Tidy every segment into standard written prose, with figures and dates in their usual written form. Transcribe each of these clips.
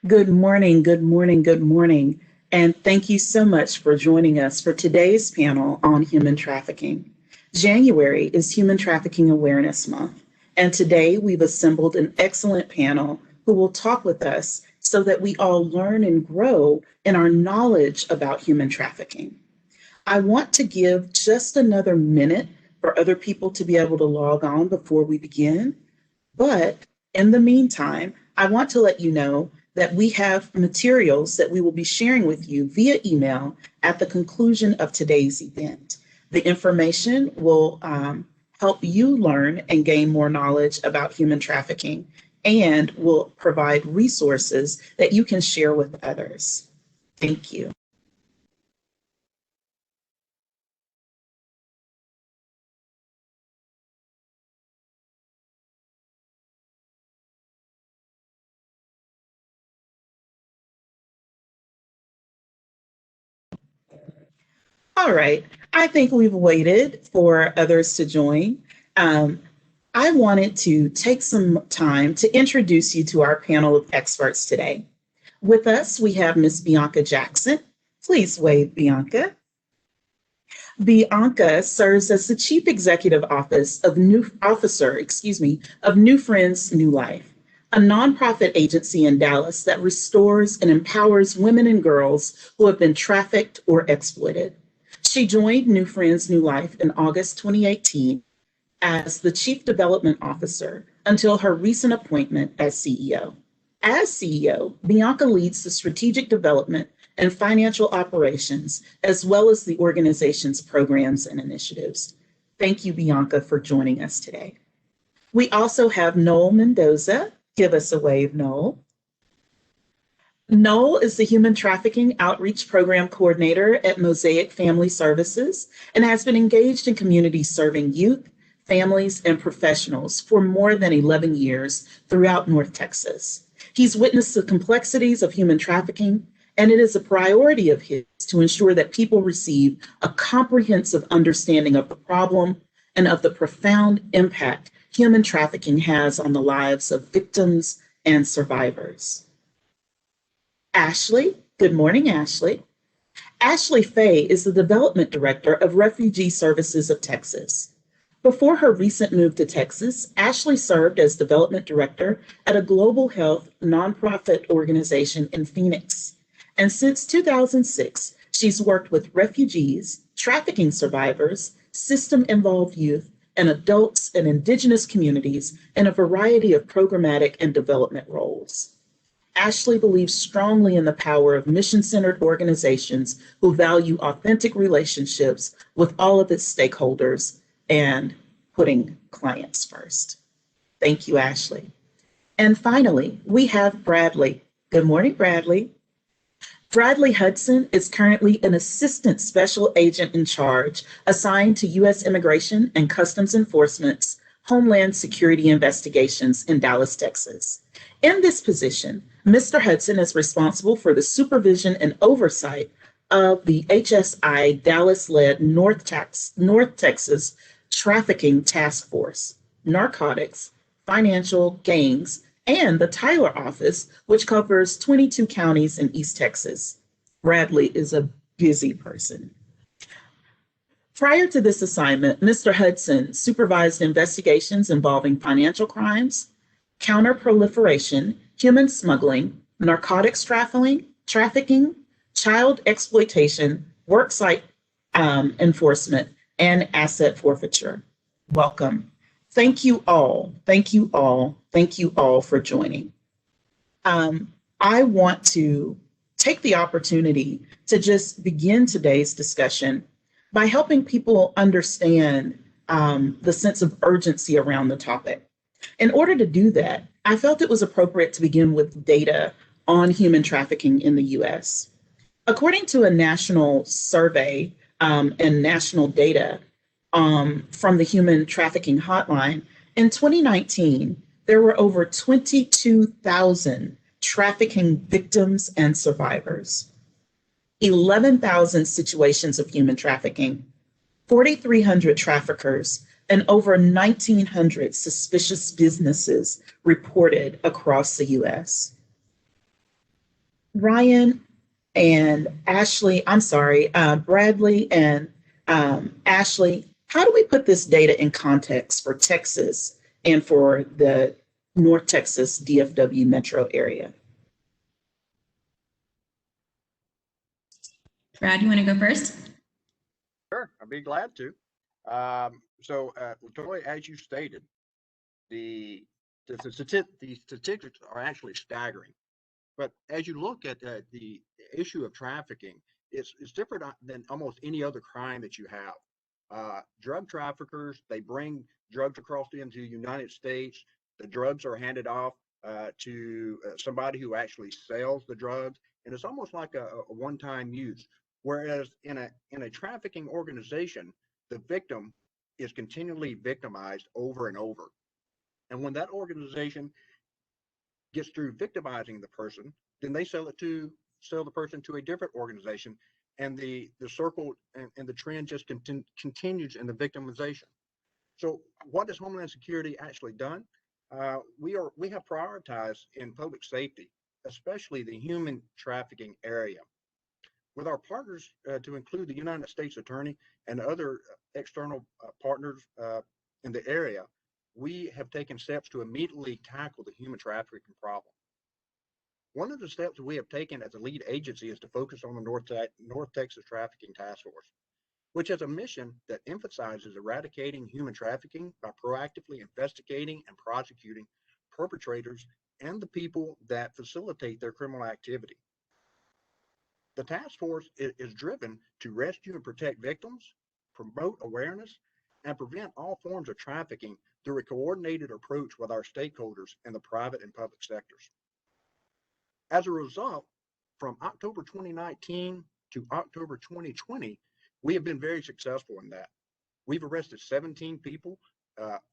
Good morning, good morning, good morning. And thank you so much for joining us for today's panel on human trafficking. January is Human Trafficking Awareness Month, and today we've assembled an excellent panel who will talk with us so that we all learn and grow in our knowledge about human trafficking. I want to give just another minute for other people to be able to log on before we begin. But in the meantime, I want to let you know that we have materials that we will be sharing with you via email at the conclusion of today's event. The information will help you learn and gain more knowledge about human trafficking and will provide resources that you can share with others. Thank you. All right. I think we've waited for others to join. Um, I wanted to take some time to introduce you to our panel of experts today. With us, we have Ms. Bianca Jackson. Please wave, Bianca. Bianca serves as the Chief Executive Officer of New Friends, New Life, a nonprofit agency in Dallas that restores and empowers women and girls who have been trafficked or exploited. She joined New Friends, New Life in August 2018 as the Chief Development Officer until her recent appointment as CEO. As CEO, Bianca leads the strategic development and financial operations, as well as the organization's programs and initiatives. Thank you, Bianca, for joining us today. We also have Noel Mendoza. Give us a wave, Noel. Noel is the Human Trafficking Outreach Program Coordinator at Mosaic Family Services and has been engaged in communities serving youth, families, and professionals for more than 11 years throughout North Texas. He's witnessed the complexities of human trafficking, and it is a priority of his to ensure that people receive a comprehensive understanding of the problem and of the profound impact human trafficking has on the lives of victims and survivors. Ashley, good morning, Ashley. Ashley Fay is the Development Director of Refugee Services of Texas. Before her recent move to Texas, Ashley served as Development Director at a global health nonprofit organization in Phoenix. And since 2006, she's worked with refugees, trafficking survivors, system-involved youth, and adults in indigenous communities in a variety of programmatic and development roles. Ashley believes strongly in the power of mission-centered organizations who value authentic relationships with all of its stakeholders and putting clients first. Thank you, Ashley. And finally, we have Bradley. Good morning, Bradley. Bradley Hudson is currently an assistant special agent in charge assigned to U.S. Immigration and Customs Enforcement's Homeland Security Investigations in Dallas, Texas. In this position, Mr. Hudson is responsible for the supervision and oversight of the HSI Dallas-led North Texas Trafficking Task Force, narcotics, financial gangs, and the Tyler office, which covers 22 counties in East Texas. Bradley is a busy person. Prior to this assignment, Mr. Hudson supervised investigations involving financial crimes, counterproliferation, human smuggling, narcotics trafficking, child exploitation, worksite enforcement, and asset forfeiture. Welcome. Thank you all. Thank you all. Thank you all for joining. I want to take the opportunity to just begin today's discussion by helping people understand the sense of urgency around the topic. In order to do that, I felt it was appropriate to begin with data on human trafficking in the US. According to a national survey and national data from the Human Trafficking Hotline, in 2019, there were over 22,000 trafficking victims and survivors, 11,000 situations of human trafficking, 4,300 traffickers, and over 1,900 suspicious businesses reported across the US. Ryan and Ashley, I'm sorry, Bradley and Ashley, how do we put this data in context for Texas and for the North Texas DFW metro area? Brad, you want to go first? Sure, I'd be glad to. Latoya, as you stated, the statistics are actually staggering. But as you look at the issue of trafficking, it's different than almost any other crime that you have. Drug traffickers, they bring drugs across into the United States. The drugs are handed off to somebody who actually sells the drugs, and it's almost like a one-time use. Whereas in a trafficking organization, the victim is continually victimized over and over. And when that organization gets through victimizing the person, then they sell the person to a different organization, and the circle and the trend just continues in the victimization. So what has Homeland Security actually done? We have prioritized in public safety, especially the human trafficking area, with our partners to include the United States Attorney and other external partners in the area. We have taken steps to immediately tackle the human trafficking problem. One of the steps we have taken as a lead agency is to focus on the North Texas Trafficking Task Force, which has a mission that emphasizes eradicating human trafficking by proactively investigating and prosecuting perpetrators and the people that facilitate their criminal activity. The task force is driven to rescue and protect victims, promote awareness, and prevent all forms of trafficking through a coordinated approach with our stakeholders in the private and public sectors. As a result, from October 2019 to October 2020, we have been very successful in that. We've arrested 17 people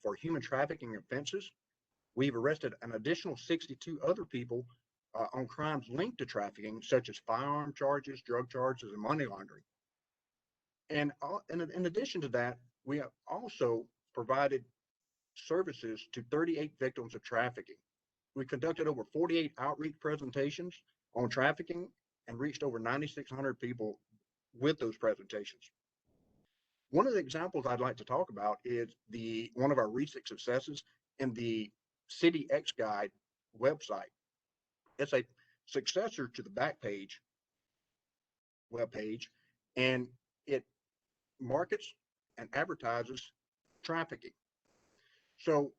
for human trafficking offenses. We've arrested an additional 62 other people on crimes linked to trafficking, such as firearm charges, drug charges, and money laundering. And in addition to that, we have also provided services to 38 victims of trafficking. We conducted over 48 outreach presentations on trafficking and reached over 9,600 people with those presentations. One of the examples I'd like to talk about is one of our recent successes in the City X Guide website. It's a successor to the Backpage webpage, and it markets and advertises trafficking. So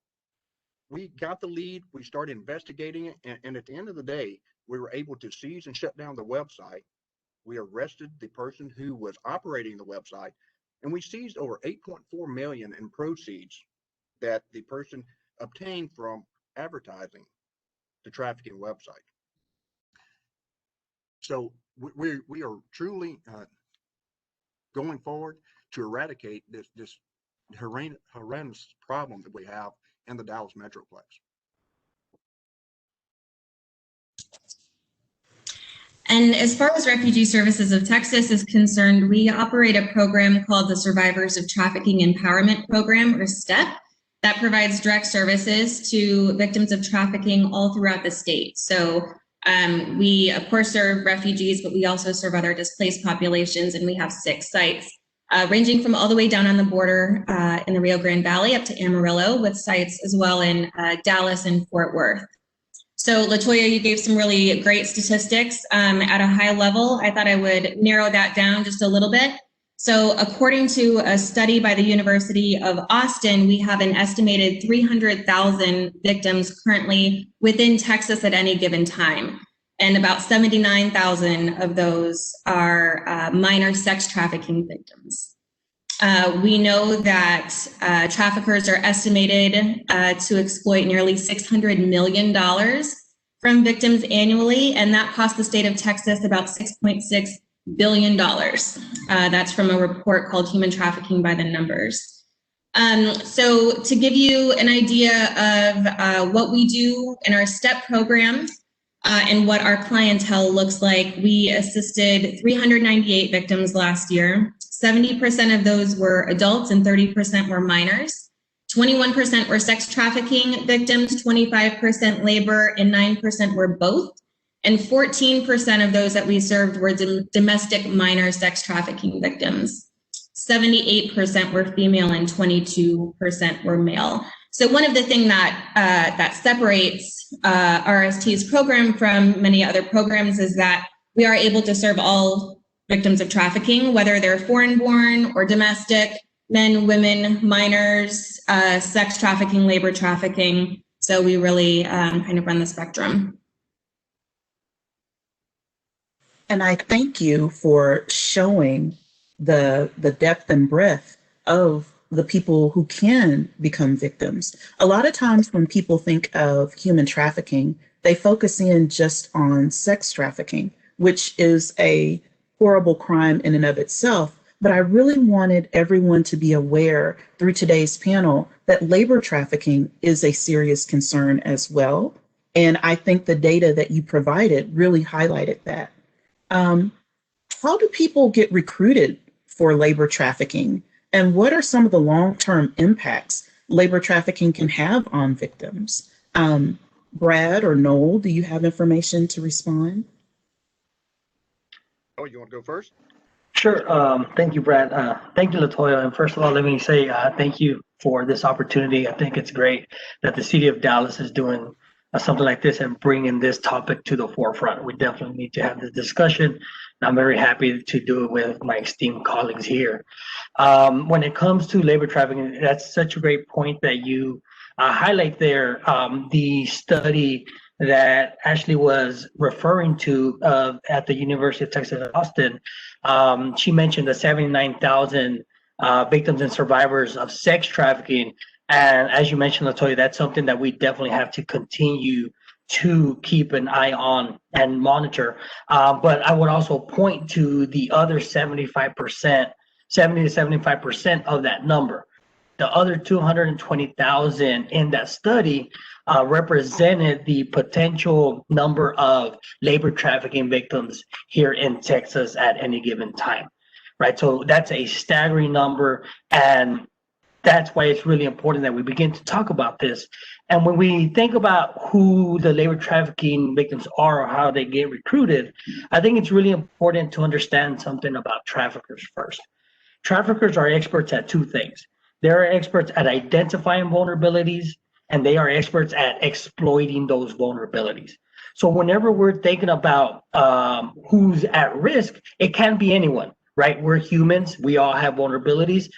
we got the lead, we started investigating it, and at the end of the day, we were able to seize and shut down the website. We arrested the person who was operating the website, and we seized over 8.4 million in proceeds that the person obtained from advertising the trafficking website. So we are truly going forward to eradicate this horrendous problem that we have in the Dallas Metroplex. And as far as Refugee Services of Texas is concerned, we operate a program called the Survivors of Trafficking Empowerment Program, or STEP, that provides direct services to victims of trafficking all throughout the state. So we, of course, serve refugees, but we also serve other displaced populations, and we have 6 sites, ranging from all the way down on the border in the Rio Grande Valley up to Amarillo, with sites as well in Dallas and Fort Worth. So Latoya, you gave some really great statistics at a high level. I thought I would narrow that down just a little bit. So according to a study by the University of Austin, we have an estimated 300,000 victims currently within Texas at any given time. And about 79,000 of those are minor sex trafficking victims. We know that traffickers are estimated to exploit nearly $600 million from victims annually, and that costs the state of Texas about $6.6 billion. That's from a report called Human Trafficking by the Numbers. So to give you an idea of what we do in our STEP program and what our clientele looks like, we assisted 398 victims last year. 70% of those were adults and 30% were minors. 21% were sex trafficking victims, 25% labor, and 9% were both. And 14% of those that we served were domestic minor sex trafficking victims. 78% were female and 22% were male. So one of the things that separates RST's program from many other programs is that we are able to serve all victims of trafficking, whether they're foreign-born or domestic, men, women, minors, sex trafficking, labor trafficking. So we really kind of run the spectrum. And I thank you for showing the depth and breadth of the people who can become victims. A lot of times when people think of human trafficking, they focus in just on sex trafficking, which is a horrible crime in and of itself. But I really wanted everyone to be aware through today's panel that labor trafficking is a serious concern as well. And I think the data that you provided really highlighted that. How do people get recruited for labor trafficking? And what are some of the long-term impacts labor trafficking can have on victims? Brad or Noel, do you have information to respond? Oh, you want to go first? Sure. Thank you, Brad. Thank you, Latoya. And first of all, let me say thank you for this opportunity. I think it's great that the city of Dallas is doing something like this and bringing this topic to the forefront. We definitely need to have this discussion. And I'm very happy to do it with my esteemed colleagues here. When it comes to labor trafficking, that's such a great point that you highlight there. The study that Ashley was referring to at the University of Texas at Austin, she mentioned the 79,000 victims and survivors of sex trafficking. And as you mentioned, Latoya, that's something that we definitely have to continue to keep an eye on and monitor. But I would also point to the other 75%, 70 to 75% of that number. The other 220,000 in that study represented the potential number of labor trafficking victims here in Texas at any given time, right? So that's a staggering number, and that's why it's really important that we begin to talk about this. And when we think about who the labor trafficking victims are or how they get recruited, I think it's really important to understand something about traffickers first. Traffickers are experts at two things. They're experts at identifying vulnerabilities, and they are experts at exploiting those vulnerabilities. So whenever we're thinking about who's at risk, it can be anyone, right? We're humans, we all have vulnerabilities,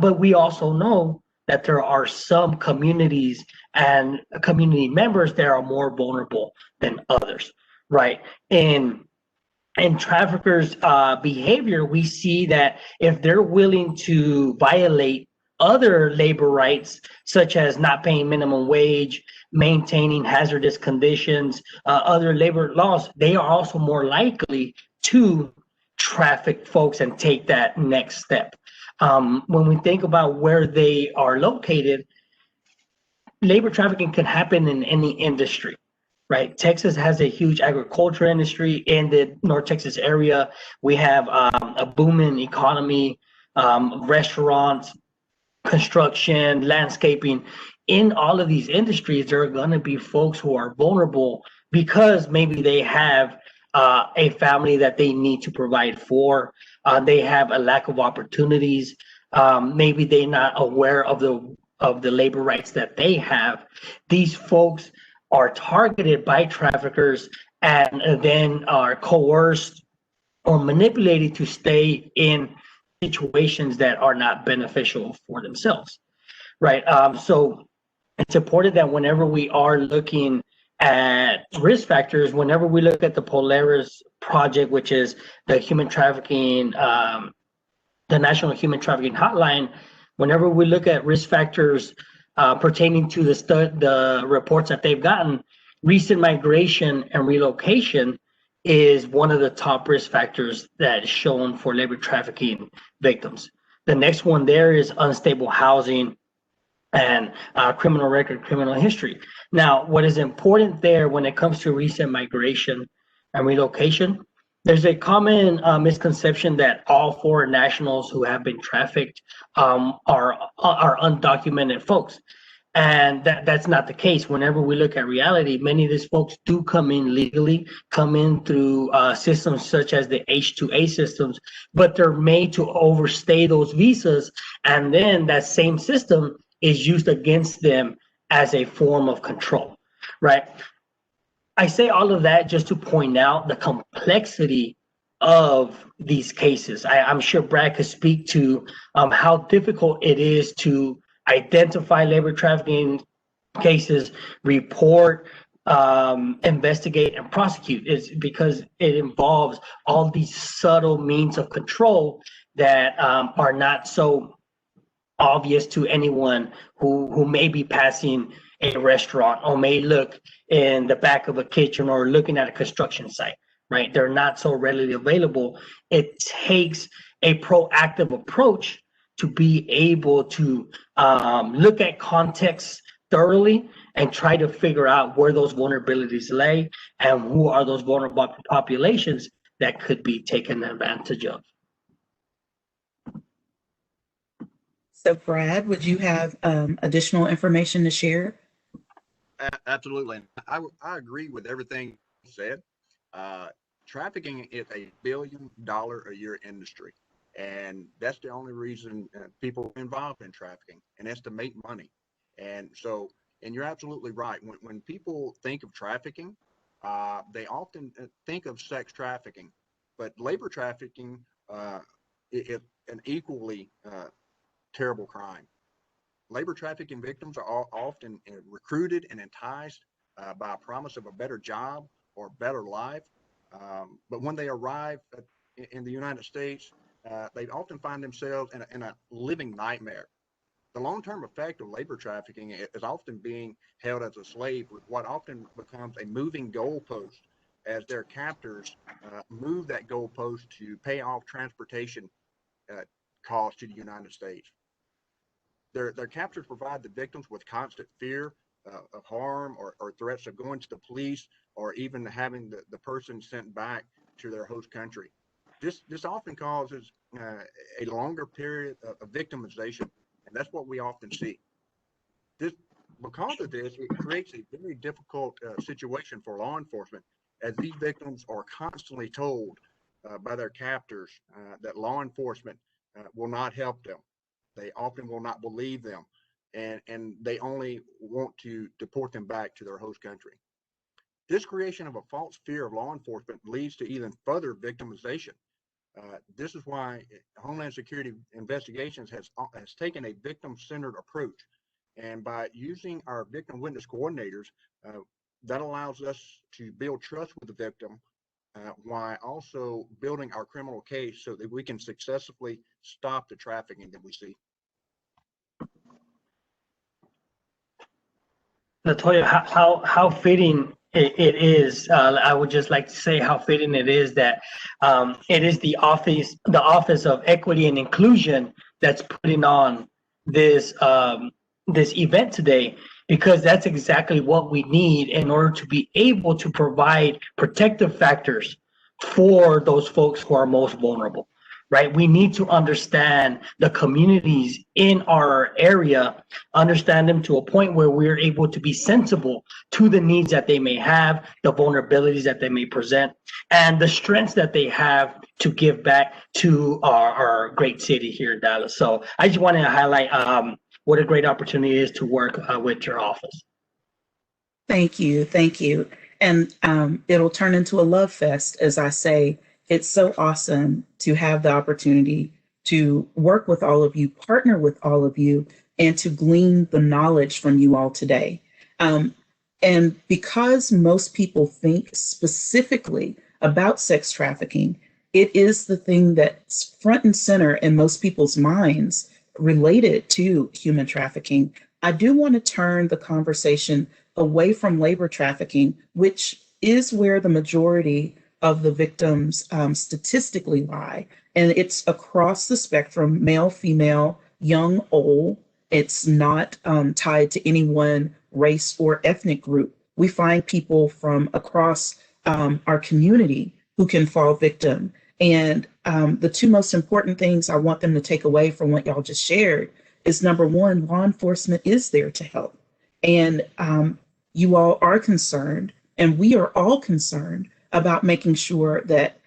but we also know that there are some communities and community members that are more vulnerable than others, right? In traffickers' behavior, we see that if they're willing to violate other labor rights, such as not paying minimum wage, maintaining hazardous conditions, other labor laws, they are also more likely to traffic folks and take that next step. When we think about where they are located, labor trafficking can happen in any industry, right? Texas has a huge agriculture industry in the North Texas area. We have a booming economy, restaurants, construction, landscaping. In all of these industries, there are going to be folks who are vulnerable because maybe they have a family that they need to provide for. They have a lack of opportunities. Maybe they're not aware of the labor rights that they have. These folks are targeted by traffickers and then are coerced or manipulated to stay in situations that are not beneficial for themselves, right? So it's important that whenever we are looking at risk factors, whenever we look at the Polaris project, which is the human trafficking, the National Human Trafficking Hotline, whenever we look at risk factors pertaining to the reports that they've gotten, recent migration and relocation is one of the top risk factors that is shown for labor trafficking victims. The next one there is unstable housing and criminal record, criminal history. Now, what is important there when it comes to recent migration and relocation, there's a common misconception that all foreign nationals who have been trafficked are undocumented folks. And that's not the case. Whenever we look at reality, many of these folks do come in legally, come in through systems such as the H-2A systems, but they're made to overstay those visas. And then that same system is used against them as a form of control, right? I say all of that just to point out the complexity of these cases. I'm sure Brad could speak to how difficult it is to identify labor trafficking cases, report, investigate, and prosecute. Is because it involves all these subtle means of control that are not so obvious to anyone who may be passing a restaurant or may look in the back of a kitchen or looking at a construction site, right? They're not so readily available. It takes a proactive approach to be able to look at context thoroughly and try to figure out where those vulnerabilities lay and who are those vulnerable populations that could be taken advantage of. So, Brad, would you have additional information to share? Absolutely. I agree with everything you said. Trafficking is a $1 billion a year industry. And that's the only reason people are involved in trafficking, and that's to make money. And so, and you're absolutely right. When people think of trafficking, they often think of sex trafficking, but labor trafficking is an equally terrible crime. Labor trafficking victims are often recruited and enticed by a promise of a better job or better life. But when they arrive in the United States, they often find themselves in a living nightmare. The long-term effect of labor trafficking is often being held as a slave with what often becomes a moving goalpost as their captors move that goalpost to pay off transportation costs to the United States. Their captures provide the victims with constant fear of harm or threats of going to the police or even having the person sent back to their host country. This often causes a longer period of victimization, and that's what we often see. This, because of this, it creates a very difficult situation for law enforcement, as these victims are constantly told by their captors that law enforcement will not help them. They often will not believe them, and they only want to deport them back to their host country. This creation of a false fear of law enforcement leads to even further victimization. This is why Homeland Security Investigations has taken a victim-centered approach. And by using our victim witness coordinators, that allows us to build trust with the victim while also building our criminal case so that we can successfully stop the trafficking that we see. Latoya, how fitting it is. I would just like to say how fitting it is that it is the Office of Equity and Inclusion that's putting on this this event today, because that's exactly what we need in order to be able to provide protective factors for those folks who are most vulnerable. Right? We need to understand the communities in our area, understand them to a point where we're able to be sensible to the needs that they may have, the vulnerabilities that they may present, and the strengths that they have to give back to our great city here in Dallas. So I just wanted to highlight what a great opportunity it is to work with your office. Thank you. Thank you. And it'll turn into a love fest, as I say. It's so awesome to have the opportunity to work with all of you, partner with all of you, and to glean the knowledge from you all today. And because most people think specifically about sex trafficking, it is the thing that's front and center in most people's minds related to human trafficking. I do want to turn the conversation away from labor trafficking, which is where the majority of the victims statistically lie. And it's across the spectrum, male, female, young, old. It's not tied to any one race or ethnic group. We find people from across our community who can fall victim. And the two most important things I want them to take away from what y'all just shared is, number one, law enforcement is there to help. And you all are concerned, and we are all concerned about making sure that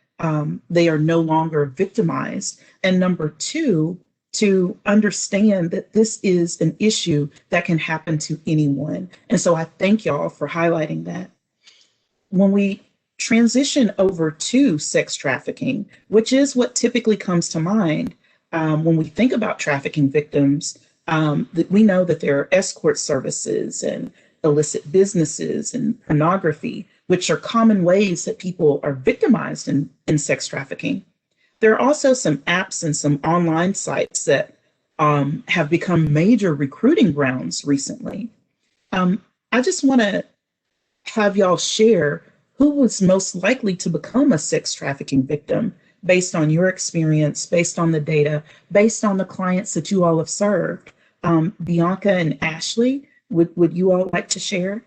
they are no longer victimized. And number two, to understand that this is an issue that can happen to anyone. And so I thank y'all for highlighting that. When we transition over to sex trafficking, which is what typically comes to mind when we think about trafficking victims, that we know that there are escort services and illicit businesses and pornography, which are common ways that people are victimized in sex trafficking. There are also some apps and some online sites that have become major recruiting grounds recently. I just want to have y'all share who was most likely to become a sex trafficking victim based on your experience, based on the data, based on the clients that you all have served. Bianca and Ashley, would you all like to share?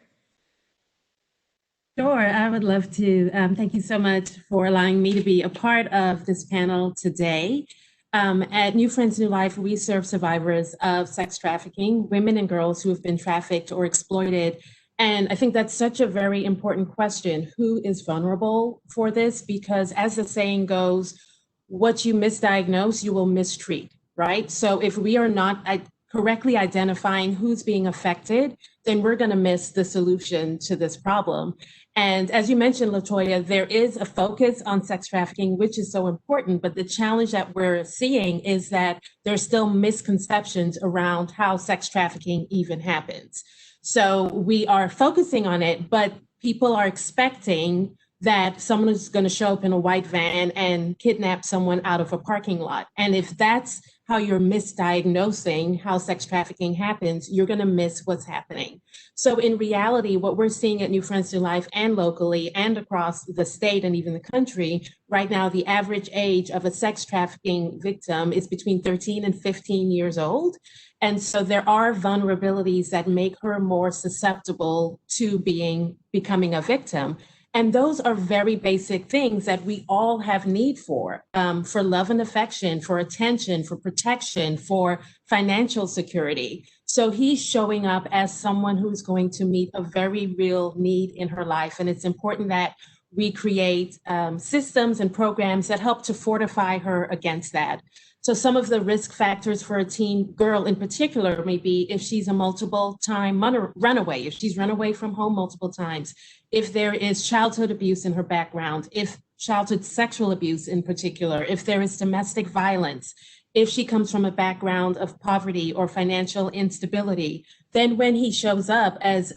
Sure, I would love to. Thank you so much for allowing me to be a part of this panel today. At New Friends, New Life, we serve survivors of sex trafficking, women and girls who have been trafficked or exploited. And I think that's such a very important question. Who is vulnerable for this? Because as the saying goes, what you misdiagnose, you will mistreat, right? So if we are not correctly identifying who's being affected, then we're going to miss the solution to this problem. And as you mentioned, Latoya, there is a focus on sex trafficking, which is so important. But the challenge that we're seeing is that there's still misconceptions around how sex trafficking even happens. So we are focusing on it, but people are expecting that someone is going to show up in a white van and kidnap someone out of a parking lot. And if that's how you're misdiagnosing how sex trafficking happens, you're going to miss what's happening. So in reality, what we're seeing at New Friends to Life and locally and across the state and even the country, right now, the average age of a sex trafficking victim is between 13 and 15 years old. And so there are vulnerabilities that make her more susceptible to becoming a victim. And those are very basic things that we all have need for love and affection, for attention, for protection, for financial security. So he's showing up as someone who's going to meet a very real need in her life. And it's important that we create systems and programs that help to fortify her against that. So some of the risk factors for a teen girl in particular may be if she's a multiple time runaway, if she's run away from home multiple times, if there is childhood abuse in her background, if childhood sexual abuse in particular, if there is domestic violence, if she comes from a background of poverty or financial instability, then when he shows up, as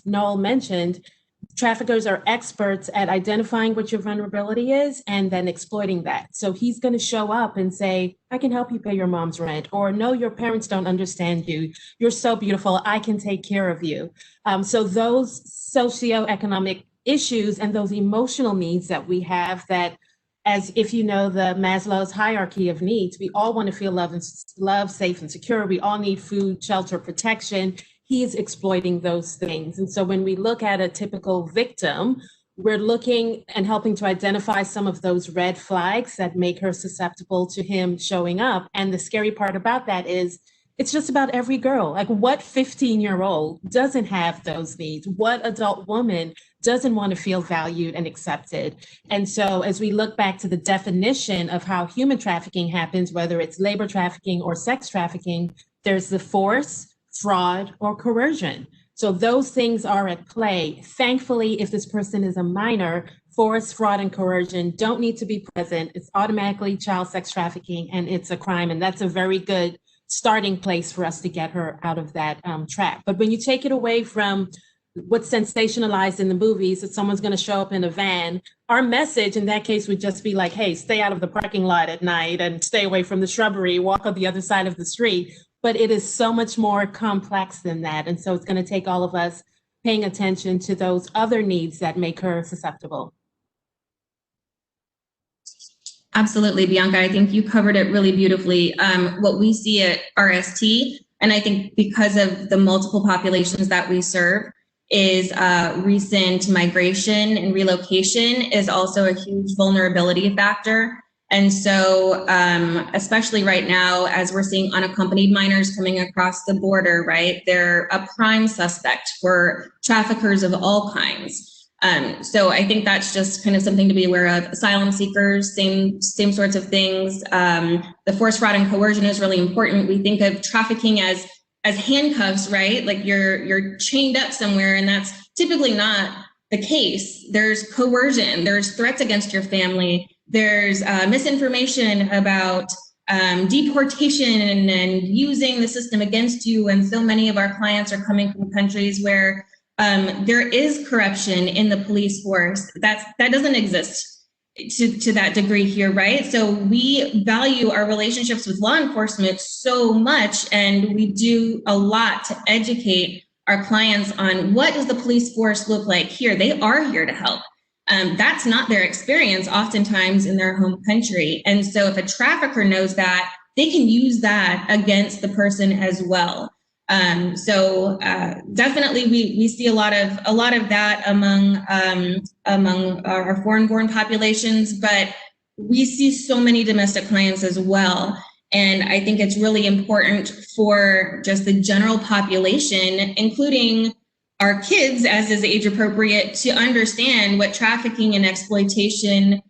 Noel mentioned, traffickers are experts at identifying what your vulnerability is and then exploiting that. So he's going to show up and say, I can help you pay your mom's rent, or no, your parents don't understand you. You're so beautiful. I can take care of you. So those socioeconomic issues and those emotional needs that we have, that as if you know the Maslow's hierarchy of needs, we all want to feel loved, safe, and secure. We all need food, shelter, protection. He's exploiting those things. And so when we look at a typical victim, we're looking and helping to identify some of those red flags that make her susceptible to him showing up. And the scary part about that is it's just about every girl. Like, what 15-year-old doesn't have those needs? What adult woman doesn't want to feel valued and accepted? And so as we look back to the definition of how human trafficking happens, whether it's labor trafficking or sex trafficking, there's the force, fraud, or coercion. So those things are at play. Thankfully, if this person is a minor, force, fraud, and coercion don't need to be present. It's automatically child sex trafficking, and it's a crime. And that's a very good starting place for us to get her out of that trap. But when you take it away from what's sensationalized in the movies, that someone's going to show up in a van, our message in that case would just be like, hey, stay out of the parking lot at night and stay away from the shrubbery, walk on the other side of the street. But it is so much more complex than that. And so it's going to take all of us paying attention to those other needs that make her susceptible. Absolutely, Bianca. I think you covered it really beautifully. What we see at RST, and I think because of the multiple populations that we serve, is recent migration and relocation is also a huge vulnerability factor. And so, especially right now, as we're seeing unaccompanied minors coming across the border, right, they're a prime suspect for traffickers of all kinds. So I think that's just kind of something to be aware of. Asylum seekers, same sorts of things. The force, fraud, and coercion is really important. We think of trafficking as handcuffs, right? Like you're chained up somewhere, and that's typically not the case. There's coercion, there's threats against your family, there's misinformation about deportation and using the system against you. And so many of our clients are coming from countries where there is corruption in the police force. That doesn't exist to that degree here, right? So we value our relationships with law enforcement so much, and we do a lot to educate our clients on what does the police force look like here. They are here to help. That's not their experience oftentimes in their home country. And so if a trafficker knows that, they can use that against the person as well. So definitely we see a lot of that among our foreign-born populations, but we see so many domestic clients as well. And I think it's really important for just the general population, including our kids, as is age appropriate, to understand what trafficking and exploitation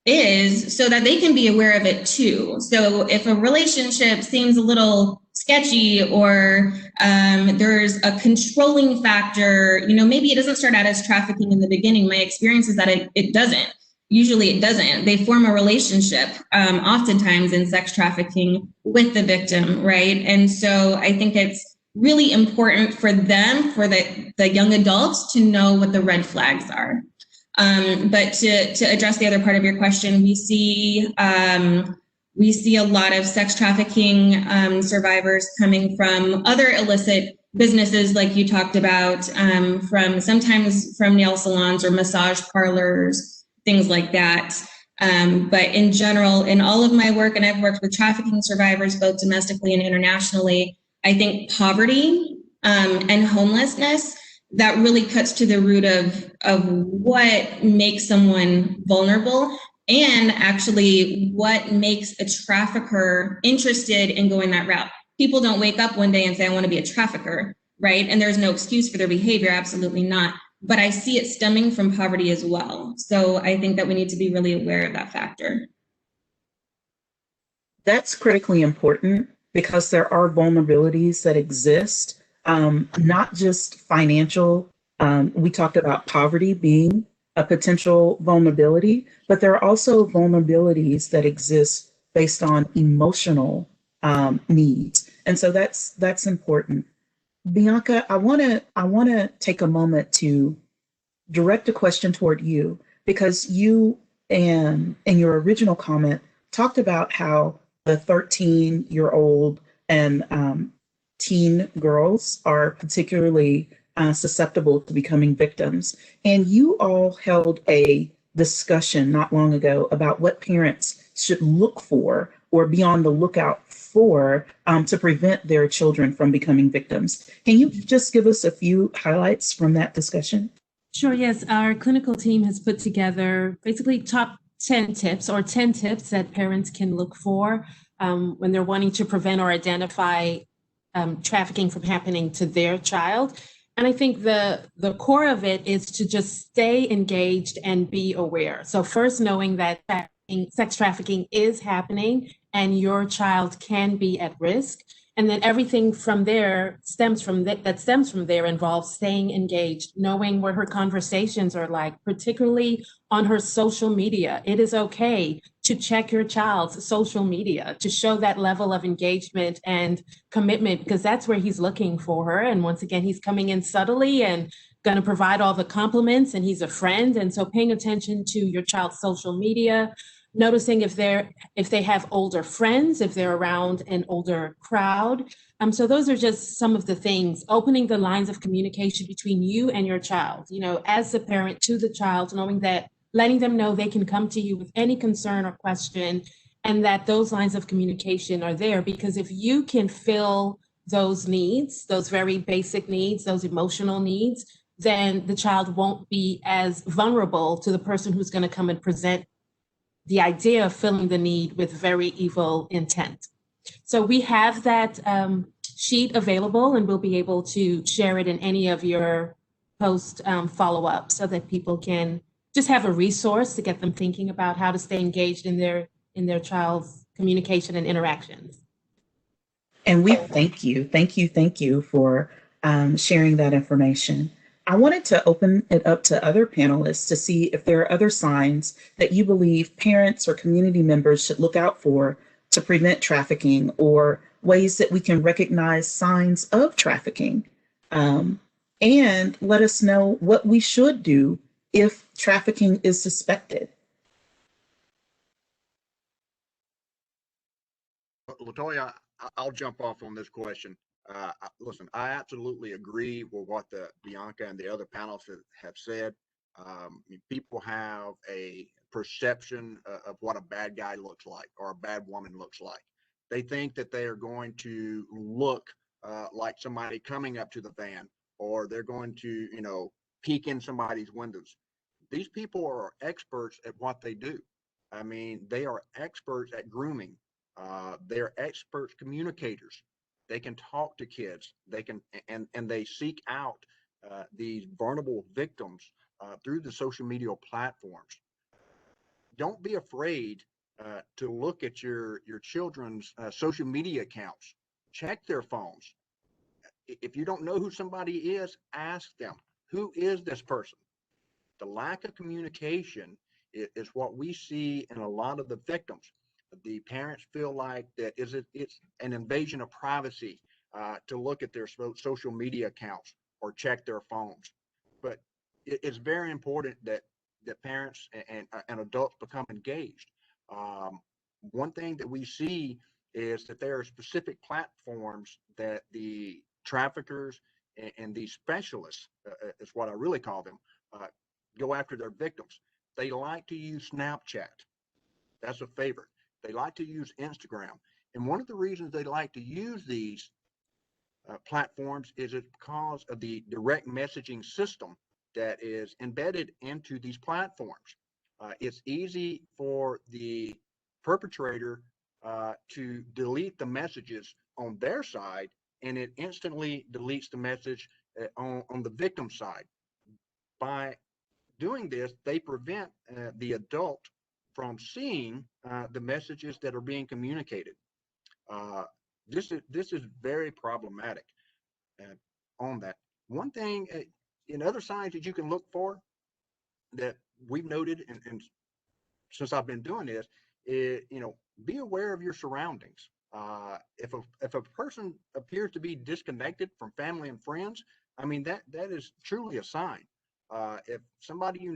is so that they can be aware of it too. So if a relationship seems a little sketchy, or there's a controlling factor, maybe it doesn't start out as trafficking in the beginning. My experience is that it doesn't. Usually it doesn't. They form a relationship, oftentimes in sex trafficking, with the victim, right? And so I think it's really important for them, for the young adults, to know what the red flags are. But to address the other part of your question, we see a lot of sex trafficking survivors coming from other illicit businesses, like you talked about, sometimes from nail salons or massage parlors, things like that. But in general, in all of my work, and I've worked with trafficking survivors both domestically and internationally, I think poverty and homelessness, that really cuts to the root of what makes someone vulnerable, and actually what makes a trafficker interested in going that route. People don't wake up one day and say, I want to be a trafficker, right? And there's no excuse for their behavior, absolutely not. But I see it stemming from poverty as well. So I think that we need to be really aware of that factor. That's critically important because there are vulnerabilities that exist, not just financial. We talked about poverty being a potential vulnerability, but there are also vulnerabilities that exist based on emotional needs. And so that's important. Bianca, I want to take a moment to direct a question toward you, because you, in your original comment, talked about how the 13-year-old and teen girls are particularly susceptible to becoming victims. And you all held a discussion not long ago about what parents should look for or be on the lookout for to prevent their children from becoming victims. Can you just give us a few highlights from that discussion? Sure, yes. Our clinical team has put together basically top 10 tips, or 10 tips that parents can look for when they're wanting to prevent or identify trafficking from happening to their child. And I think the core of it is to just stay engaged and be aware. So first, knowing that sex trafficking is happening and your child can be at risk. And then everything from there stems from there involves staying engaged, knowing what her conversations are like, particularly on her social media. It is okay to check your child's social media to show that level of engagement and commitment, because that's where he's looking for her. And once again, he's coming in subtly and going to provide all the compliments, and he's a friend. And so paying attention to your child's social media, noticing if they have older friends, if they're around an older crowd. So those are just some of the things. Opening the lines of communication between you and your child, as a parent to the child, knowing that, letting them know they can come to you with any concern or question, and that those lines of communication are there. Because if you can fill those needs, those very basic needs, those emotional needs, then the child won't be as vulnerable to the person who's going to come and present the idea of filling the need with very evil intent. So we have that sheet available, and we'll be able to share it in any of your post follow-up so that people can just have a resource to get them thinking about how to stay engaged in their child's communication and interactions. And we thank you, thank you for sharing that information. I wanted to open it up to other panelists to see if there are other signs that you believe parents or community members should look out for to prevent trafficking, or ways that we can recognize signs of trafficking. And let us know what we should do if trafficking is suspected. Latoya, I'll jump off on this question. Listen, I absolutely agree with what Bianca and the other panelists have said. People have a perception of what a bad guy looks like or a bad woman looks like. They think that they are going to look like somebody coming up to the van, or they're going to, peek in somebody's windows. These people are experts at what they do. I mean, they are experts at grooming. They're expert communicators. They can talk to kids. They can, and they seek out these vulnerable victims through the social media platforms. Don't be afraid to look at your children's social media accounts. Check their phones. If you don't know who somebody is, ask them, who is this person? The lack of communication is what we see in a lot of the victims. The parents feel like that it's an invasion of privacy to look at their social media accounts or check their phones. But it's very important that parents and adults become engaged. One thing that we see is that there are specific platforms that the traffickers and these specialists, is what I really call them, go after their victims. They like to use Snapchat. That's a favorite. They like to use Instagram. And one of the reasons they like to use these platforms is it's because of the direct messaging system that is embedded into these platforms. It's easy for the perpetrator to delete the messages on their side, and it instantly deletes the message on the victim side. By doing this, they prevent the adult from seeing the messages that are being communicated. This is very problematic on that. One thing in other signs that you can look for that we've noted, and since I've been doing this, is, be aware of your surroundings. If a person appears to be disconnected from family and friends, I mean that is truly a sign. If somebody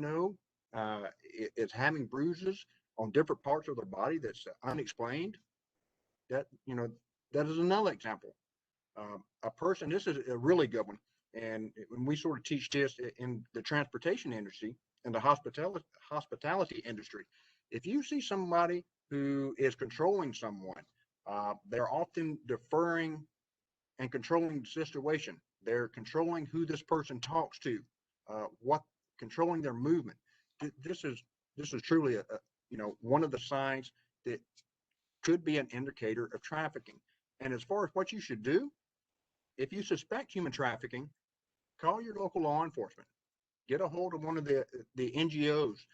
is having bruises on different parts of their body that's unexplained, that that is another example. A person, this is a really good one, and when we sort of teach this in the transportation industry and the hospitality industry, if you see somebody who is controlling someone, they're often deferring and controlling the situation. They're controlling who this person talks to, what controlling their movement. This is truly a one of the signs that could be an indicator of trafficking. And as far as what you should do, if you suspect human trafficking, call your local law enforcement. Get a hold of one of the NGOs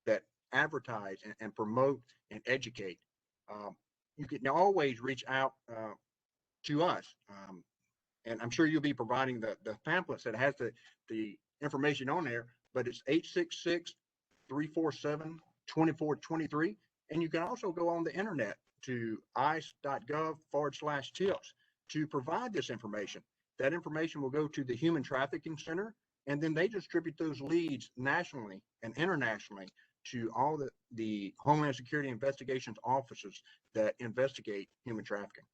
that advertise and promote and educate. You can always reach out to us. And I'm sure you'll be providing the pamphlets that has the information on there, but it's 866-347-2423. And you can also go on the internet to ice.gov/tips to provide this information. That information will go to the Human Trafficking Center, and then they distribute those leads nationally and internationally to all the Homeland Security investigations offices that investigate human trafficking.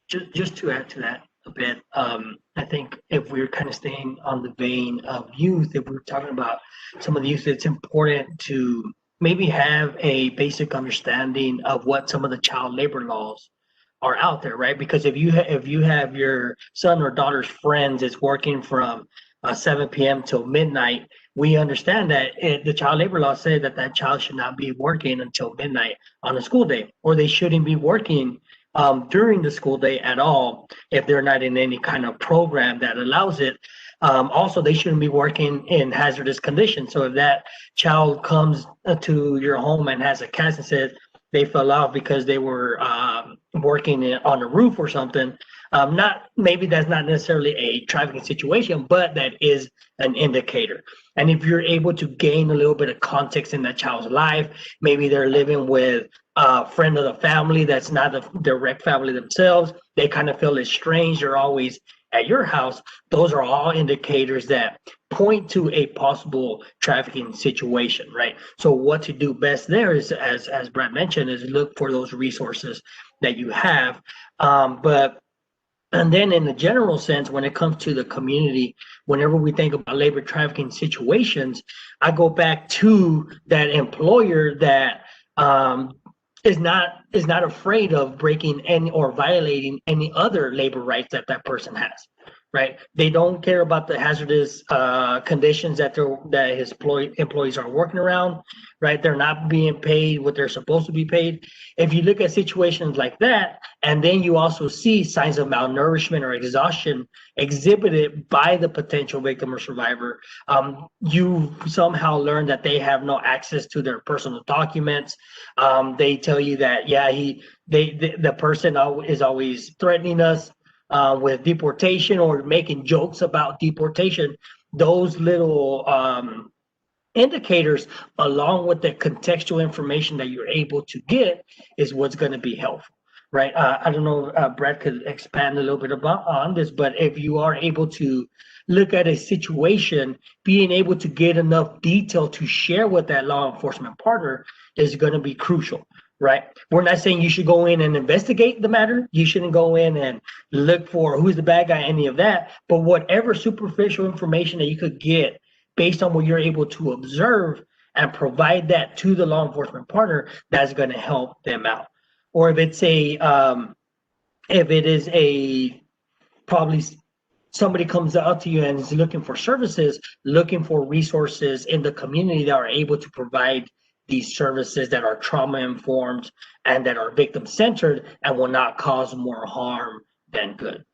Just to add to that a bit, I think if we're kind of staying on the vein of youth, if we're talking about some of the youth, it's important to maybe have a basic understanding of what some of the child labor laws are out there, right? Because if you have your son or daughter's friends is working from 7 p.m. till midnight, we understand that the child labor law said that that child should not be working until midnight on a school day, or they shouldn't be working during the school day at all if they're not in any kind of program that allows it. Also, they shouldn't be working in hazardous conditions. So if that child comes to your home and has a cast and says they fell out because they were working on a roof or something, not maybe that's not necessarily a trafficking situation, but that is an indicator. And if you're able to gain a little bit of context in that child's life, maybe they're living with a friend of the family that's not a direct family themselves, they kind of feel estranged, they're always at your house, those are all indicators that point to a possible trafficking situation, right? So what to do best there is, as Brad mentioned, is look for those resources that you have. And then in the general sense, when it comes to the community, whenever we think about labor trafficking situations, I go back to that employer that is not afraid of breaking any or violating any other labor rights that that person has, right? They don't care about the hazardous conditions that his employees are working around, right? They're not being paid what they're supposed to be paid. If you look at situations like that, and then you also see signs of malnourishment or exhaustion exhibited by the potential victim or survivor, you somehow learn that they have no access to their personal documents. They tell you that, yeah, the person is always threatening us with deportation or making jokes about deportation. Those little indicators, along with the contextual information that you're able to get, is what's going to be helpful, right? I don't know, Brad could expand a little bit on this, but if you are able to look at a situation, being able to get enough detail to share with that law enforcement partner is going to be crucial, right? We're not saying you should go in and investigate the matter. You shouldn't go in and look for who's the bad guy, any of that. But whatever superficial information that you could get based on what you're able to observe and provide that to the law enforcement partner, that's going to help them out. Or if it's probably somebody comes out to you and is looking for services, looking for resources in the community that are able to provide these services that are trauma informed and that are victim centered and will not cause more harm than good.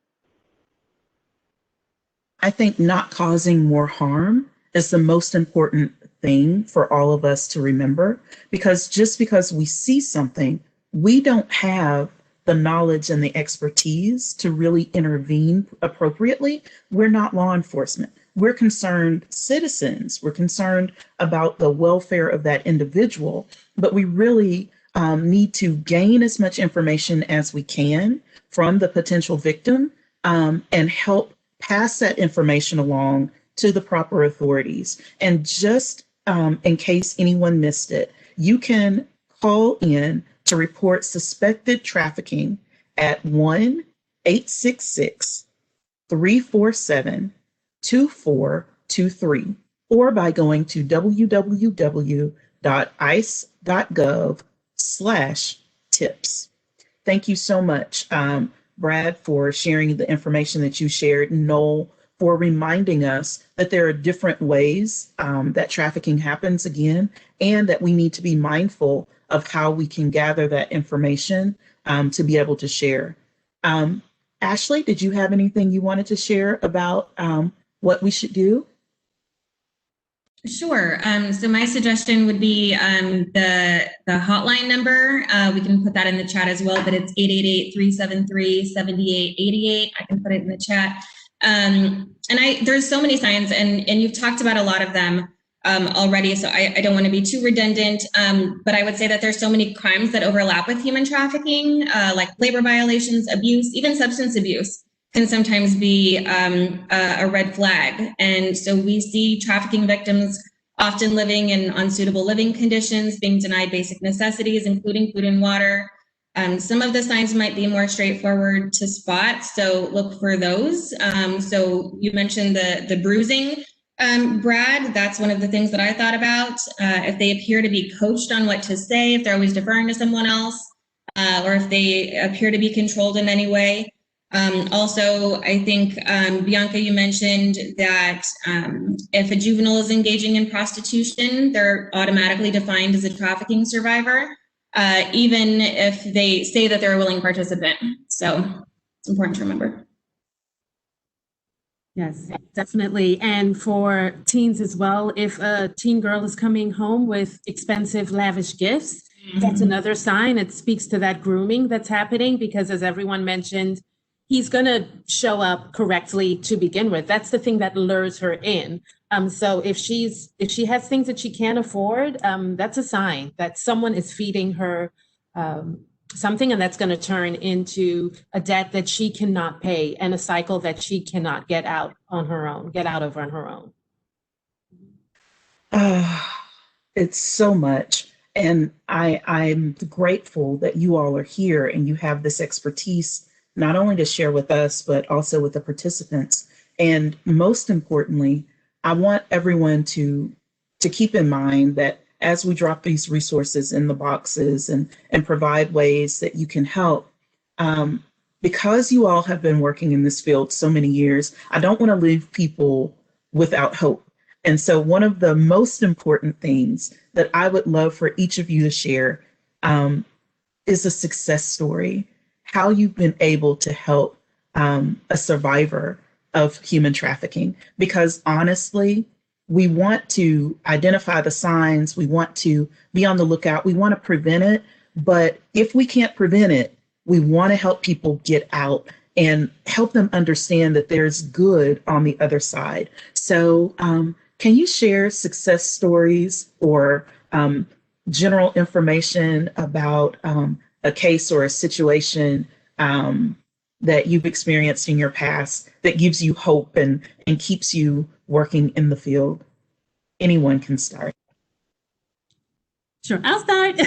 I think not causing more harm is the most important thing for all of us to remember, because just because we see something, we don't have the knowledge and the expertise to really intervene appropriately. We're not law enforcement. We're concerned citizens. We're concerned about the welfare of that individual, but we really need to gain as much information as we can from the potential victim and help pass that information along to the proper authorities. And just in case anyone missed it, you can call in to report suspected trafficking at 1-866-347-2423 or by going to www.ice.gov/tips. Thank you so much, Brad, for sharing the information that you shared, and Noel, for reminding us that there are different ways that trafficking happens again, and that we need to be mindful of how we can gather that information to be able to share. Ashley, did you have anything you wanted to share about what we should do? Sure. So my suggestion would be the hotline number. We can put that in the chat as well, but it's 888-373-7888. I can put it in the chat. And there's so many signs, and you've talked about a lot of them already, so I don't want to be too redundant, but I would say that there's so many crimes that overlap with human trafficking, like labor violations, abuse, even substance abuse can sometimes be a red flag. And so we see trafficking victims often living in unsuitable living conditions, being denied basic necessities, including food and water. Some of the signs might be more straightforward to spot, so look for those. So you mentioned the bruising, Brad. That's one of the things that I thought about. If they appear to be coached on what to say, if they're always deferring to someone else, or if they appear to be controlled in any way. Also, I think, Bianca, you mentioned that if a juvenile is engaging in prostitution, they're automatically defined as a trafficking survivor, even if they say that they're a willing participant. So it's important to remember. Yes, definitely. And for teens as well, if a teen girl is coming home with expensive, lavish gifts, that's another sign. It speaks to that grooming that's happening because, as everyone mentioned, he's going to show up correctly to begin with. That's the thing that lures her in. So if she has things that she can't afford, that's a sign that someone is feeding her something, and that's going to turn into a debt that she cannot pay and a cycle that she cannot get out of on her own. It's so much. And I'm grateful that you all are here and you have this expertise, not only to share with us, but also with the participants. And most importantly, I want everyone to keep in mind that as we drop these resources in the boxes and provide ways that you can help, because you all have been working in this field so many years, I don't want to leave people without hope. And so one of the most important things that I would love for each of you to share is a success story, how you've been able to help a survivor of human trafficking. Because honestly, we want to identify the signs, we want to be on the lookout, we want to prevent it. But if we can't prevent it, we want to help people get out and help them understand that there's good on the other side. So can you share success stories or general information about a case or a situation that you've experienced in your past that gives you hope and keeps you working in the field? Anyone can start. Sure, I'll start.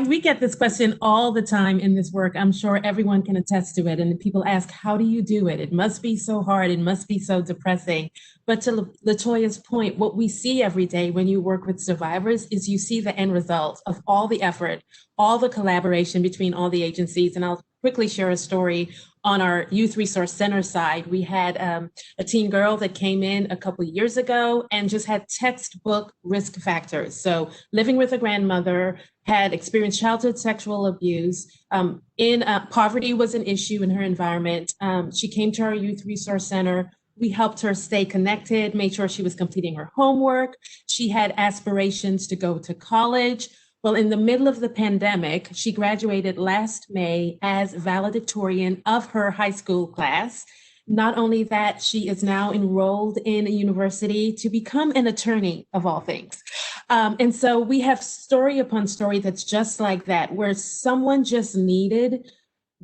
We get this question all the time in this work. I'm sure everyone can attest to it. And people ask, how do you do it? It must be so hard. It must be so depressing. But to LaToya's point, what we see every day when you work with survivors is you see the end result of all the effort, all the collaboration between all the agencies. And I'll quickly share a story. On our Youth Resource Center side, we had a teen girl that came in a couple of years ago and just had textbook risk factors. So living with a grandmother, had experienced childhood sexual abuse, poverty was an issue in her environment. She came to our Youth Resource Center. We helped her stay connected, made sure she was completing her homework. She had aspirations to go to college. Well, in the middle of the pandemic, she graduated last May as valedictorian of her high school class. Not only that, she is now enrolled in a university to become an attorney, of all things. And so we have story upon story that's just like that, where someone just needed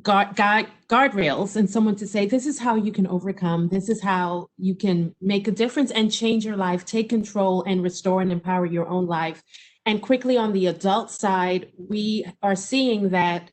guardrails and someone to say, this is how you can overcome, this is how you can make a difference and change your life, take control and restore and empower your own life. And quickly on the adult side, we are seeing that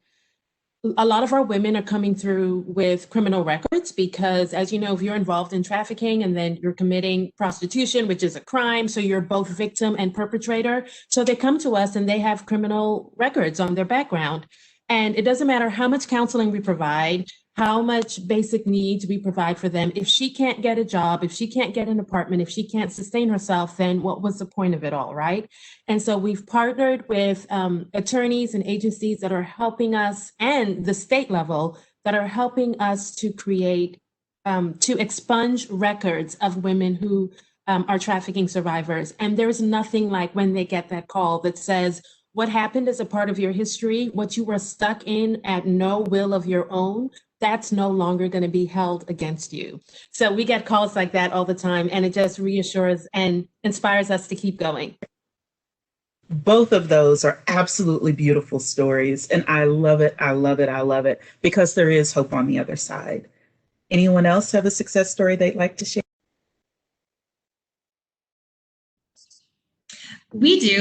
a lot of our women are coming through with criminal records because, as you know, if you're involved in trafficking and then you're committing prostitution, which is a crime, so you're both victim and perpetrator. So they come to us and they have criminal records on their background. And it doesn't matter how much counseling we provide, how much basic needs we provide for them. If she can't get a job, if she can't get an apartment, if she can't sustain herself, then what was the point of it all, right? And so we've partnered with attorneys and agencies that are helping us, and the state level, that are helping us to create, to expunge records of women who are trafficking survivors. And there's nothing like when they get that call that says, what happened is a part of your history, what you were stuck in at no will of your own, that's no longer going to be held against you. So we get calls like that all the time, and it just reassures and inspires us to keep going. Both of those are absolutely beautiful stories, and I love it. I love it. I love it because there is hope on the other side. Anyone else have a success story they'd like to share? We do.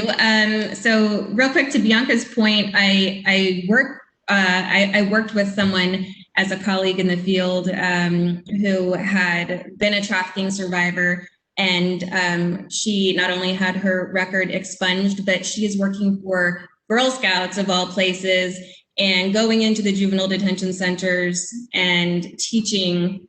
So real quick to Bianca's point, I worked with someone as a colleague in the field who had been a trafficking survivor, and she not only had her record expunged, but she is working for Girl Scouts of all places and going into the juvenile detention centers and teaching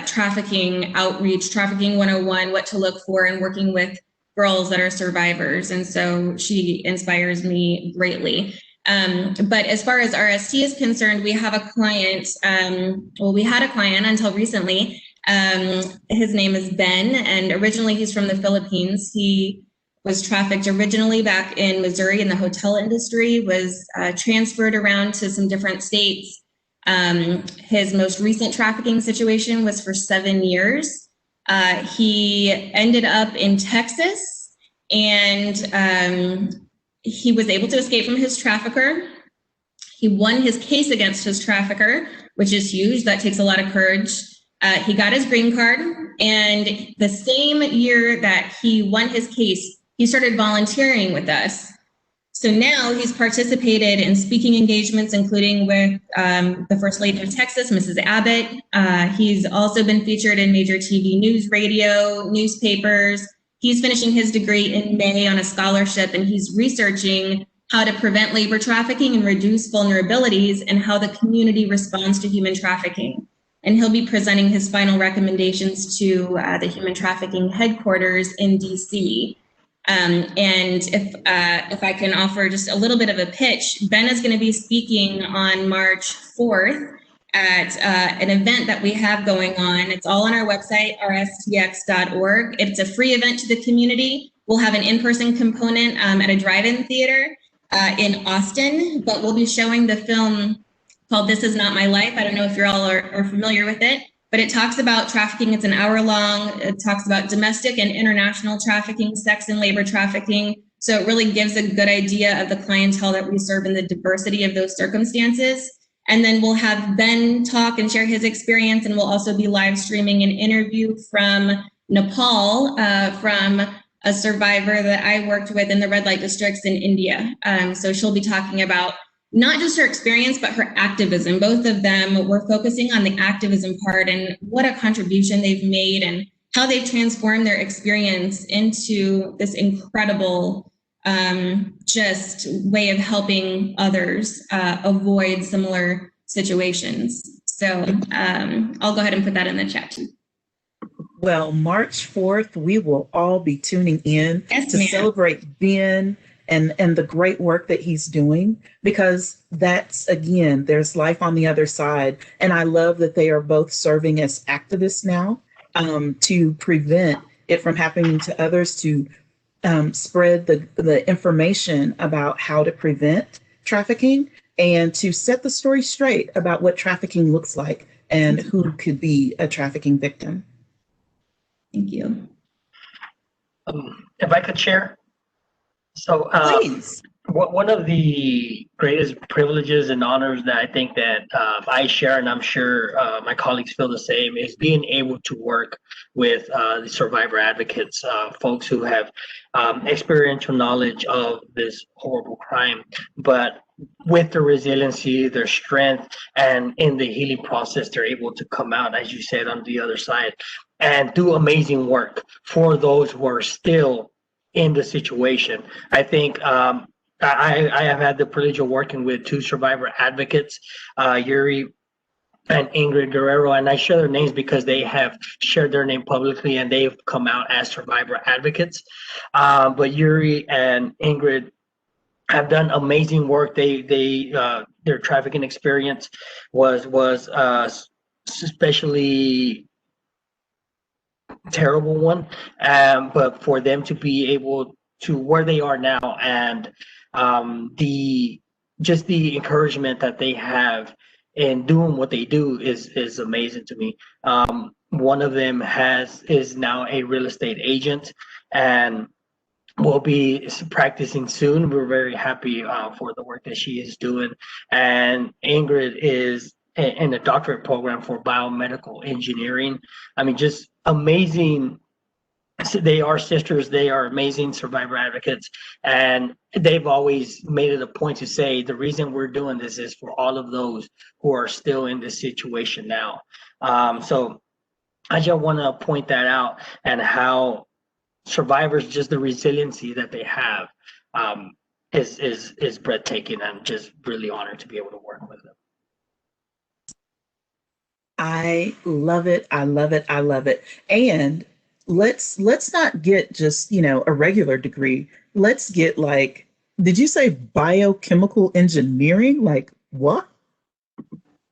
trafficking outreach, trafficking 101, what to look for, and working with girls that are survivors. And so she inspires me greatly. But as far as RST is concerned, we have a client, we had a client until recently. His name is Ben, and originally he's from the Philippines. He was trafficked originally back in Missouri in the hotel industry, was transferred around to some different states. His most recent trafficking situation was for 7 years. He ended up in Texas, and he was able to escape from his trafficker. He won his case against his trafficker, which is huge. That takes a lot of courage. He got his green card, and the same year that he won his case, he started volunteering with us. So now he's participated in speaking engagements, including with the First Lady of Texas, Mrs. Abbott. He's also been featured in major TV news, radio, newspapers. He's finishing his degree in May on a scholarship, and he's researching how to prevent labor trafficking and reduce vulnerabilities and how the community responds to human trafficking. And he'll be presenting his final recommendations to the human trafficking headquarters in DC. And if I can offer just a little bit of a pitch, Ben is going to be speaking on March 4th at an event that we have going on. It's all on our website, rstx.org. It's a free event to the community. We'll have an in-person component at a drive-in theater in Austin, but we'll be showing the film called This Is Not My Life. I don't know if you're all are familiar with it, but it talks about trafficking. It's an hour long. It talks about domestic and international trafficking, sex and labor trafficking. So it really gives a good idea of the clientele that we serve and the diversity of those circumstances. And then we'll have Ben talk and share his experience, and we'll also be live streaming an interview from Nepal from a survivor that I worked with in the red light districts in India. So she'll be talking about not just her experience, but her activism. Both of them were focusing on the activism part and what a contribution they've made and how they've transformed their experience into this incredible just way of helping others avoid similar situations. So I'll go ahead and put that in the chat too. Well, March 4th, we will all be tuning in to celebrate Ben and the great work that he's doing, because that's, again, there's life on the other side. And I love that they are both serving as activists now to prevent it from happening to others, to spread the information about how to prevent trafficking and to set the story straight about what trafficking looks like and who could be a trafficking victim. Thank you. If I could share. So Please. One of the greatest privileges and honors that I think that I share, and I'm sure my colleagues feel the same, is being able to work with the survivor advocates, folks who have experiential knowledge of this horrible crime, but with their resiliency, their strength, and in the healing process, they're able to come out, as you said, on the other side and do amazing work for those who are still in the situation. I think I have had the privilege of working with two survivor advocates, Yuri and Ingrid Guerrero, and I share their names because they have shared their name publicly and they've come out as survivor advocates. But Yuri and Ingrid have done amazing work. Their trafficking experience was especially terrible one, but for them to be able to where they are now, and the encouragement that they have in doing what they do is amazing to me. One of them is now a real estate agent and will be practicing soon. We're very happy for the work that she is doing. And Ingrid is in a doctorate program for biomedical engineering. I mean, just amazing. They are sisters. They are amazing survivor advocates. And they've always made it a point to say the reason we're doing this is for all of those who are still in this situation now. So I just want to point that out, and how survivors, just the resiliency that they have. is breathtaking, and just really honored to be able to work with them. I love it. I love it. I love it. And let's not get just, a regular degree. Let's get like, did you say biochemical engineering? Like what?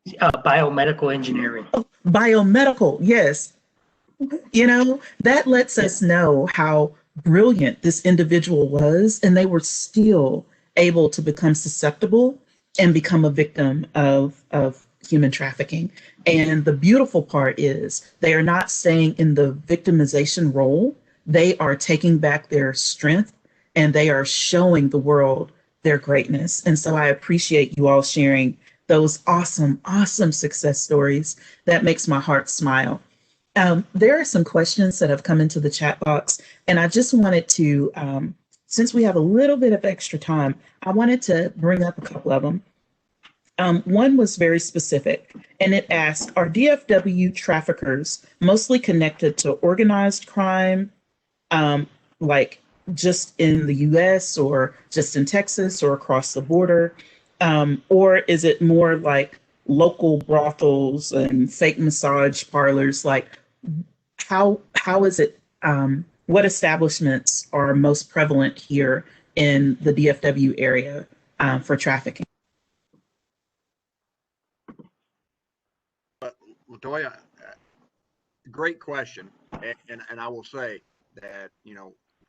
Biomedical engineering. Oh, biomedical. Yes. That lets Yeah. us know how brilliant this individual was, and they were still able to become susceptible and become a victim of human trafficking. And the beautiful part is they are not staying in the victimization role. They are taking back their strength and they are showing the world their greatness. And so I appreciate you all sharing those awesome, awesome success stories. That makes my heart smile. There are some questions that have come into the chat box, and I just wanted to, since we have a little bit of extra time, I wanted to bring up a couple of them. One was very specific, and it asked, are DFW traffickers mostly connected to organized crime, um, like just in the US or just in Texas or across the border? Or is it more like local brothels and fake massage parlors? Like, how is it? What establishments are most prevalent here in the DFW area for trafficking? But Latoya, great question, and I will say that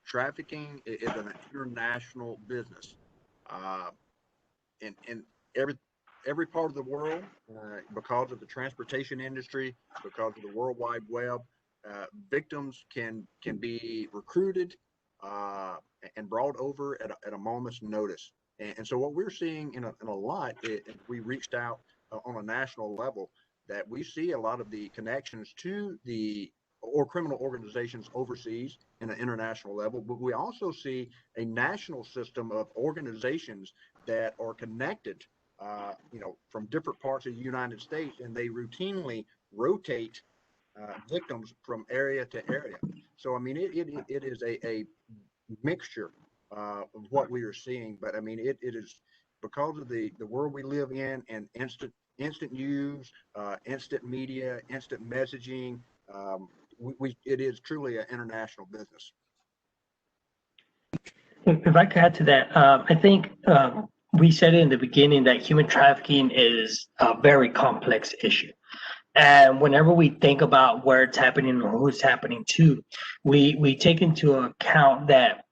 trafficking is an international business, uh, in every part of the world, because of the transportation industry, because of the World Wide Web. Victims can be recruited and brought over at a moment's notice. And so what we're seeing in a lot, we reached out on a national level, that we see a lot of the connections to the or criminal organizations overseas in an international level, but we also see a national system of organizations that are connected, from different parts of the United States, and they routinely rotate victims from area to area. So I mean, it is a mixture of what we are seeing, but I mean, it is because of the world we live in, and instant news, instant media, instant messaging. It is truly an international business. If I could add to that, I think we said it in the beginning that human trafficking is a very complex issue. And whenever we think about where it's happening or who it's happening to, we take into account that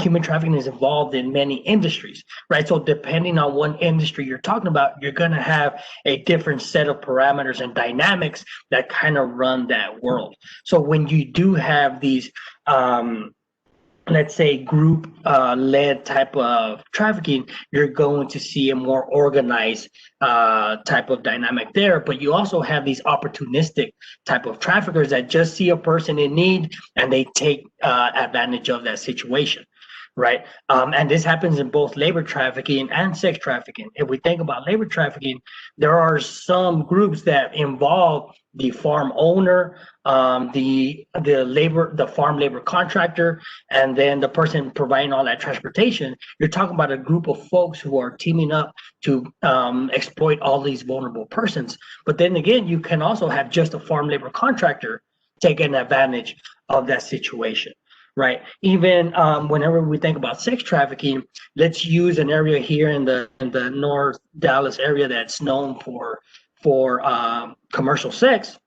human trafficking is involved in many industries, right? So depending on what industry you're talking about, you're going to have a different set of parameters and dynamics that kind of run that world. So when you do have these let's say group led type of trafficking, you're going to see a more organized type of dynamic there. But you also have these opportunistic type of traffickers that just see a person in need and they take advantage of that situation, right? And this happens in both labor trafficking and sex trafficking. If we think about labor trafficking, there are some groups that involve the farm owner, the farm labor contractor, and then the person providing all that transportation. You're talking about a group of folks who are teaming up to exploit all these vulnerable persons. But then again, you can also have just a farm labor contractor taking advantage of that situation, right? Even whenever we think about sex trafficking, let's use an area here in the North Dallas area that's known for commercial sex.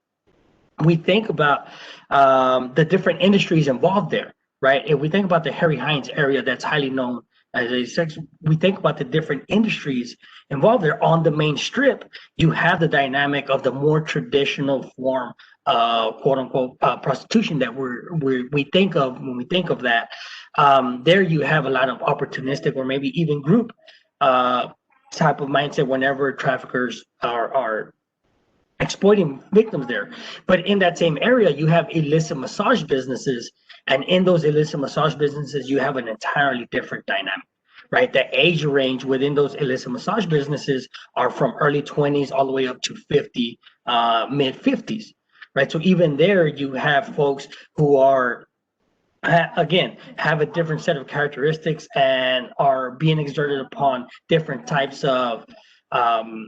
We think about the different industries involved there, right? If we think about the Harry Hines area that's highly known as a sex, we think about the different industries involved there. On the main strip, you have the dynamic of the more traditional form of quote unquote prostitution that we think of when we think of that. There you have a lot of opportunistic or maybe even group type of mindset whenever traffickers are exploiting victims there. But in that same area, you have illicit massage businesses. And in those illicit massage businesses, you have an entirely different dynamic, right? The age range within those illicit massage businesses are from early 20s all the way up to 50, mid 50s, right? So even there, you have folks who are again, have a different set of characteristics and are being exerted upon different types of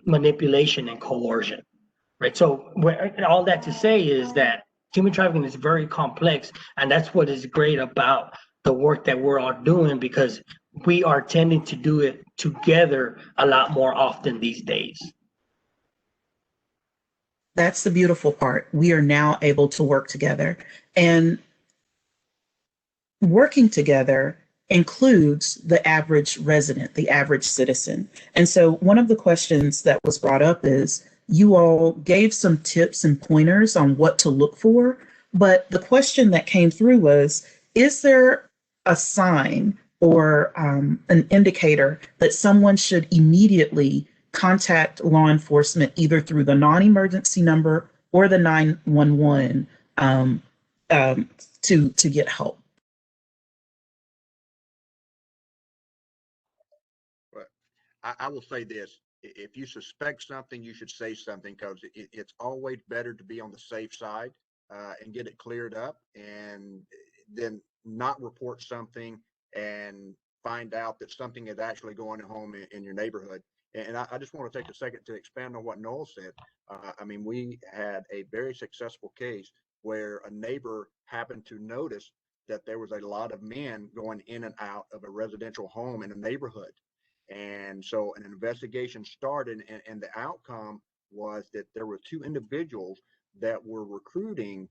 manipulation and coercion, right? So all that to say is that human trafficking is very complex, and that's what is great about the work that we're all doing, because we are tending to do it together a lot more often these days. That's the beautiful part. We are now able to work together. And working together includes the average resident, the average citizen. And so one of the questions that was brought up is you all gave some tips and pointers on what to look for, but the question that came through was, is there a sign or an indicator that someone should immediately contact law enforcement either through the non-emergency number or the 911 to get help? I will say this: if you suspect something, you should say something, because it's always better to be on the safe side and get it cleared up, and then not report something and find out that something is actually going home in your neighborhood. And I just want to take a second to expand on what Noel said. I mean, we had a very successful case where a neighbor happened to notice that there was a lot of men going in and out of a residential home in a neighborhood. And so an investigation started, and the outcome was that there were two individuals that were recruiting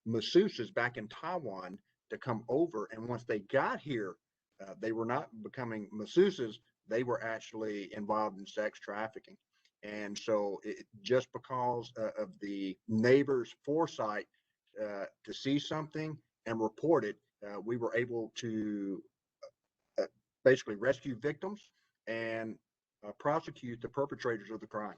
masseuses back in Taiwan to come over. And once they got here, they were not becoming masseuses, they were actually involved in sex trafficking. And so just because of the neighbor's foresight to see something and report it, we were able to basically rescue victims and prosecute the perpetrators of the crime.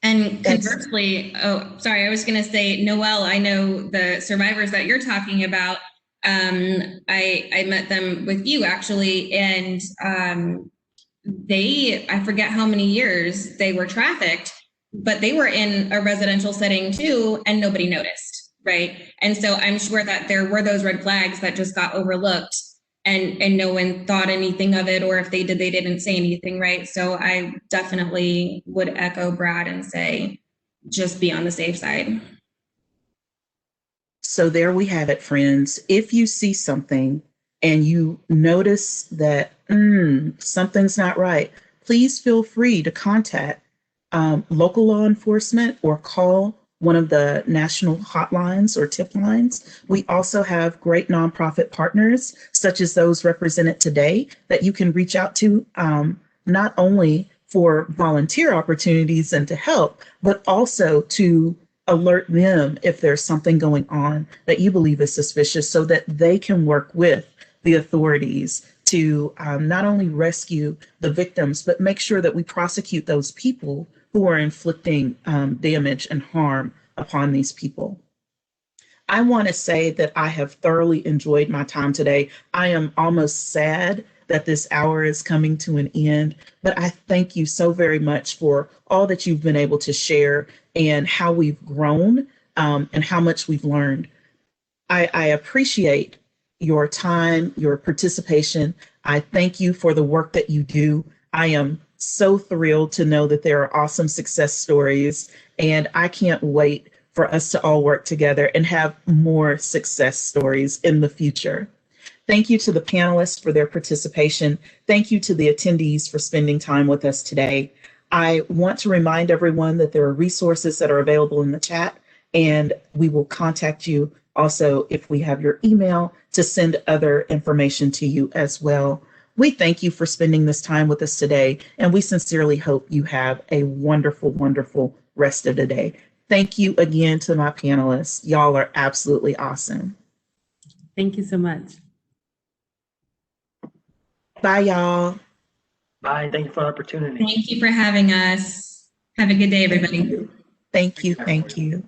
And conversely, oh, sorry, I was going to say, Noel, I know the survivors that you're talking about. I met them with you actually, and I forget how many years they were trafficked, but they were in a residential setting too, and nobody noticed, right? And so I'm sure that there were those red flags that just got overlooked, and no one thought anything of it, or if they did, they didn't say anything, right? So I definitely would echo Brad and say, just be on the safe side. So there we have it, friends. If you see something and you notice that something's not right, please feel free to contact local law enforcement or call one of the national hotlines or tip lines. We also have great nonprofit partners, such as those represented today, that you can reach out to, not only for volunteer opportunities and to help, but also to alert them if there's something going on that you believe is suspicious, so that they can work with the authorities to not only rescue the victims, but make sure that we prosecute those people who are inflicting damage and harm upon these people. I want to say that I have thoroughly enjoyed my time today. I am almost sad that this hour is coming to an end, but I thank you so very much for all that you've been able to share and how we've grown and how much we've learned. I appreciate your time, your participation. I thank you for the work that you do. I am so thrilled to know that there are awesome success stories, and I can't wait for us to all work together and have more success stories in the future. Thank you to the panelists for their participation. Thank you to the attendees for spending time with us today. I want to remind everyone that there are resources that are available in the chat, and we will contact you also if we have your email to send other information to you as well. We thank you for spending this time with us today, and we sincerely hope you have a wonderful, wonderful rest of the day. Thank you again to my panelists. Y'all are absolutely awesome. Thank you so much. Bye, y'all. Bye. Thank you for the opportunity. Thank you for having us. Have a good day, everybody. Thank you. Thank you.